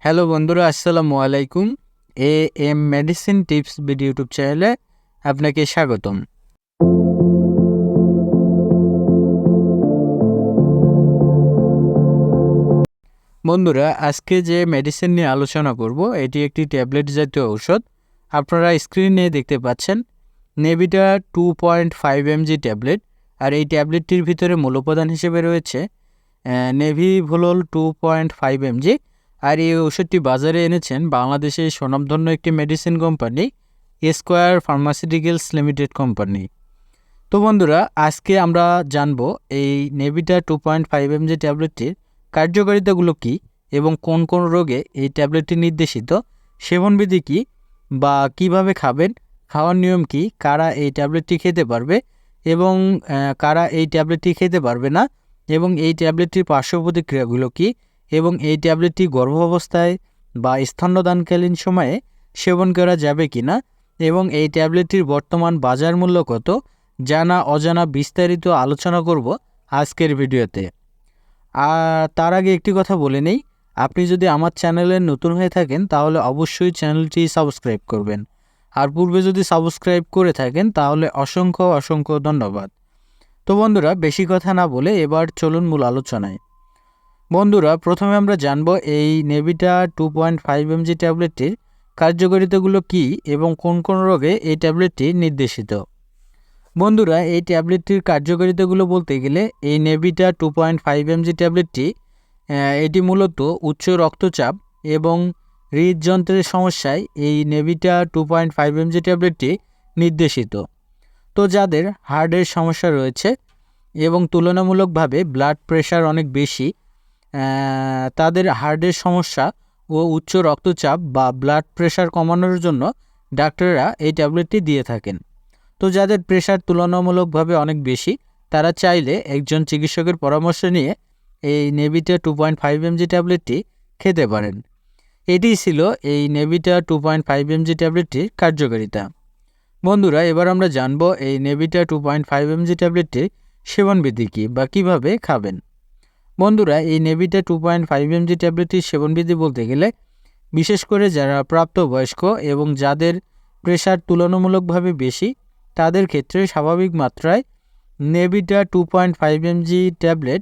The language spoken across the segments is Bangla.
হ্যালো বন্ধুরা, আসসালামু আলাইকুম। A M medicine tips video YouTube চ্যানেলে আপনাকে স্বাগতম। বন্ধুরা, আজকে যে মেডিসিন নিয়ে আলোচনা করব এটি একটি ট্যাবলেট জাতীয় ঔষধ। আপনারা স্ক্রিনে দেখতে পাচ্ছেন নেভিটা 2.5 mg ট্যাবলেট। আর এই ট্যাবলেটটির ভিতরে মূল উপাদান হিসেবে রয়েছে নেভিভোলল 2.5 mg। আর এই ওষুধটি বাজারে এনেছেন বাংলাদেশের স্বনামধন্য একটি medicine company square pharmaceuticals limited company. তো বন্ধুরা, আজকে আমরা জানব এই নেভিটা 2.5 mg ট্যাবলেটটির কার্যকারিতাগুলো কী এবং কোন কোন রোগে এই ট্যাবলেটটি নির্দেশিত, সেবনবিধি কী বা কিভাবে খাবেন, খাওয়ার নিয়ম কী, কারা এই ট্যাবলেটটি খেতে পারবে এবং কারা এই ট্যাবলেটটি খেতে পারবে না, এবং এই ট্যাবলেটটির পার্শ্ব প্রতিক্রিয়াগুলো কী, এবং এই ট্যাবলেটটি গর্ভাবস্থায় বা স্তন্যদানকালীন সময়ে সেবন করা যাবে কি না, এবং এই ট্যাবলেটটির বর্তমান বাজার মূল্য কত, জানা অজানা বিস্তারিত আলোচনা করব আজকের ভিডিওতে। আর তার আগে একটি কথা বলে নেই, আপনি যদি আমার চ্যানেলে নতুন হয়ে থাকেন তাহলে অবশ্যই চ্যানেলটি সাবস্ক্রাইব করবেন। আর পূর্বে যদি সাবস্ক্রাইব করে থাকেন তাহলে অসংখ্য অসংখ্য ধন্যবাদ। তো বন্ধুরা, বেশি কথা না বলে এবার চলুন মূল আলোচনায়। বন্ধুরা, প্রথমে আমরা জানব এই নেভিটা 2.5 mg ট্যাবলেটটির কার্যকারিতাগুলো কী এবং কোন কোন রোগে এই ট্যাবলেটটি নির্দেশিত। বন্ধুরা, এই ট্যাবলেটটির কার্যকারিতাগুলো বলতে গেলে এই নেভিটা 2.5 mg ট্যাবলেটটি এটি মূলত উচ্চ রক্তচাপ এবং হৃদযন্ত্রের সমস্যায় এই নেভিটা 2.5 mg ট্যাবলেটটি নির্দেশিত। তো যাদের হার্টের সমস্যা রয়েছে এবং তুলনামূলকভাবে ব্লাড প্রেশার অনেক বেশি, তাদের হার্টের সমস্যা ও উচ্চ রক্তচাপ বা ব্লাড প্রেশার কমানোর জন্য ডাক্তাররা এই ট্যাবলেটটি দিয়ে থাকেন। তো যাদের প্রেশার তুলনামূলকভাবে অনেক বেশি, তারা চাইলে একজন চিকিৎসকের পরামর্শ নিয়ে এই নেভিটা 2.5 mg ট্যাবলেটটি খেতে পারেন। এটি ছিল এই নেভিটা 2.5 mg ট্যাবলেটটির কার্যকারিতা। বন্ধুরা, এবার আমরা জানব এই নেভিটা 2.5 mg ট্যাবলেটটির সেবনবিধি কী বা কীভাবে খাবেন। বন্ধুরা, এই নেভিটা 2.5 mg ট্যাবলেটটির সেবনবিধি বলতে গেলে বিশেষ করে যারা প্রাপ্তবয়স্ক এবং যাদের প্রেশার তুলনামূলকভাবে বেশি, তাদের ক্ষেত্রে স্বাভাবিক মাত্রায় নেভিটা 2.5 mg ট্যাবলেট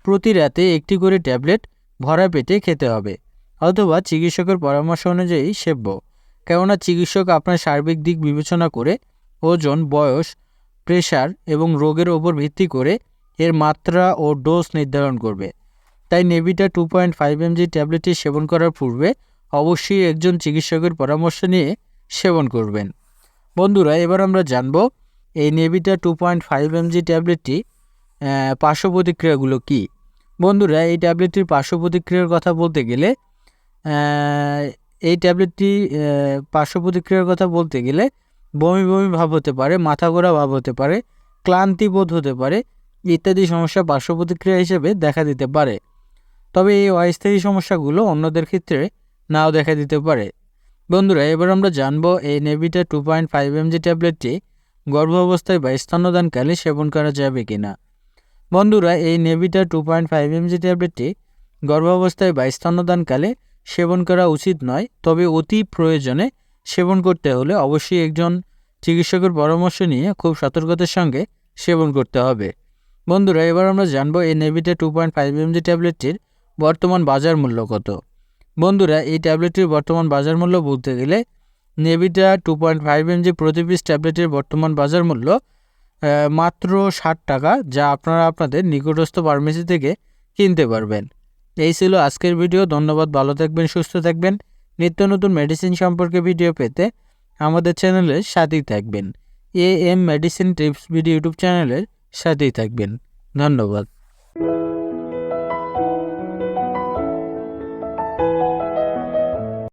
প্রতি রাতে একটি করে ট্যাবলেট ভরা পেটে খেতে হবে, অথবা চিকিৎসকের পরামর্শ অনুযায়ী সেব্য। কেননা চিকিৎসক আপনার সার্বিক দিক বিবেচনা করে ওজন, বয়স, প্রেশার এবং রোগের ওপর ভিত্তি করে এর মাত্রা ও ডোজ নির্ধারণ করবে। তাই নেভিটা 2.5 mg ট্যাবলেটটি সেবন করার পূর্বে অবশ্যই একজন চিকিৎসকের পরামর্শ নিয়ে সেবন করবেন। বন্ধুরা, এবার আমরা জানব এই নেভিটা 2.5 mg ট্যাবলেটটি পার্শ্ব প্রতিক্রিয়াগুলো কী। বন্ধুরা, এই ট্যাবলেটটির পার্শ্ব প্রতিক্রিয়ার কথা বলতে গেলে এই ট্যাবলেটটি পার্শ্ব প্রতিক্রিয়ার কথা বলতে গেলে বমি বমি ভাব হতে পারে, মাথা ঘোরা ভাব হতে পারে, ক্লান্তি বোধ হতে পারে ইত্যাদি সমস্যা পার্শ্ব প্রতিক্রিয়া হিসেবে দেখা দিতে পারে। তবে এই অস্থায়ী সমস্যাগুলো অন্যদের ক্ষেত্রে নাও দেখা দিতে পারে। বন্ধুরা, এবার আমরা জানব এই নেভিটা 2.5 mg ট্যাবলেটটি গর্ভাবস্থায় বা স্তন্যদানকালে সেবন করা যাবে কি না। বন্ধুরা, এই নেভিটা 2.5 mg ট্যাবলেটটি গর্ভাবস্থায় বা স্তন্যদানকালে সেবন করা উচিত নয়, তবে অতি প্রয়োজনে সেবন করতে হলে অবশ্যই একজন চিকিৎসকের পরামর্শ নিয়ে খুব সতর্কতার সঙ্গে সেবন করতে হবে। বন্ধুরা, এবার আমরা জানব এই নেভিটা 2.5 mg ট্যাবলেটটির বর্তমান বাজার মূল্য কত। বন্ধুরা, এই ট্যাবলেটটির বর্তমান বাজার মূল্য বলতে গেলে নেভিটা 2.5 mg প্রতি পিস ট্যাবলেটের বর্তমান বাজার মূল্য মাত্র 60 টাকা, যা আপনারা আপনাদের নিকটস্থ ফার্মেসি থেকে কিনতে পারবেন। এই ছিল আজকের ভিডিও। ধন্যবাদ, ভালো থাকবেন, সুস্থ থাকবেন। নিত্য নতুন মেডিসিন সম্পর্কে ভিডিও পেতে আমাদের চ্যানেলের সাথেই থাকবেন। A M medicine tips video YouTube চ্যানেলের সাথেই থাকবেন। ধন্যবাদ।